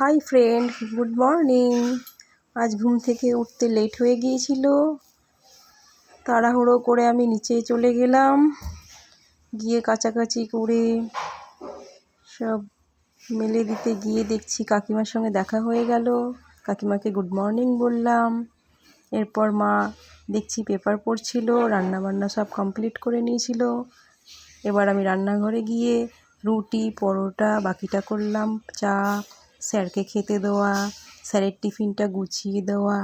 Hi friend, good morning. আজ ঘুম থেকে উঠতে লেট হয়ে গিয়েছিল, তাড়াহুড়ো করে আমি নিচে চলে গেলাম। গিয়ে কাচাকাচি করে সব মেলে দিতে গিয়ে দেখছি কাকিমার সঙ্গে দেখা হয়ে গেল। কাকিমাকে গুড মর্নিং বললাম। এরপর মা দেখছি পেপার পড়ছিল, রান্নাবান্না সব কমপ্লিট করে নিয়েছিল। এবার আমি রান্নাঘরে গিয়ে রুটি পরোটা বাকিটা করলাম, চা, স্যারকে খেতে দেওয়া, স্যারের টিফিনটা গুছিয়ে দেওয়া,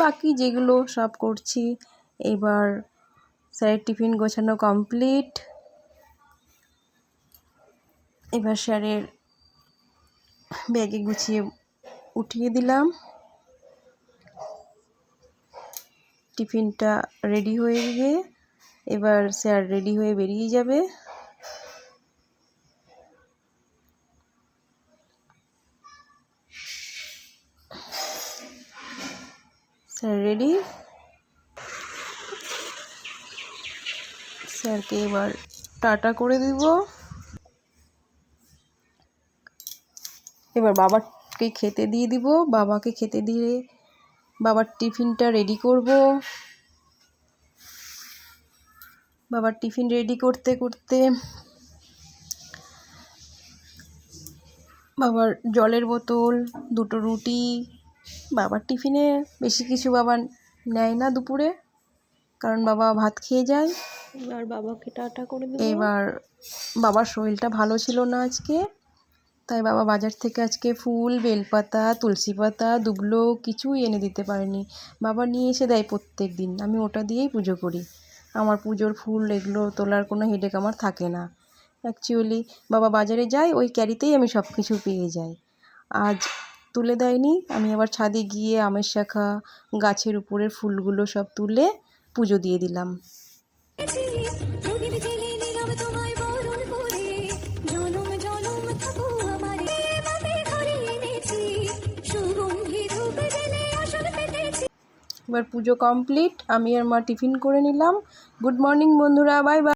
বাকি যেগুলো সব করছি। এবার স্যারের টিফিন গোছানো কমপ্লিট। এবার স্যারের ব্যাগে গুছিয়ে উঠিয়ে দিলাম। টিফিনটা রেডি হয়ে গিয়ে এবার স্যার রেডি হয়ে বেরিয়ে যাবে। Sir ready. স্যারকে এবার টাটা করে দিব। এবার বাবাকে খেতে দিয়ে দিব। বাবাকে খেতে দিয়ে বাবার টিফিনটা রেডি করব। বাবার টিফিন রেডি করতে করতে বাবার জলের বোতল, দুটো রুটি, বাবার টিফিনে বেশি কিছু বাবা নেয় না দুপুরে, কারণ বাবা ভাত খেয়ে যায়। এবার বাবাকে টাটা করে দেব। এবার বাবার শরীরটা ভালো ছিল না আজকে, তাই বাবা বাজার থেকে আজকে ফুল, বেলপাতা, তুলসী পাতা, দুবলো কিছুই এনে দিতে পারেনি। বাবা নিয়ে এসে দেয় প্রত্যেক দিন, আমি ওটা দিয়েই পুজো করি। আমার পুজোর ফুল এগুলো তোলার কোনো হেডেক আমার থাকে না। অ্যাকচুয়ালি বাবা বাজারে যায়, ওই ক্যারিতেই আমি সব কিছু পেয়ে যাই। আজ তুলে দেয়নি, আমি আবার ছাদে গিয়ে আমের শাখা, গাছের উপরের ফুলগুলো সব তুলে পুজো দিয়ে দিলাম। এবার পুজো কমপ্লিট, আমি আর মা টিফিন করে নিলাম। গুড মর্নিং বন্ধুরা, বাই বাই।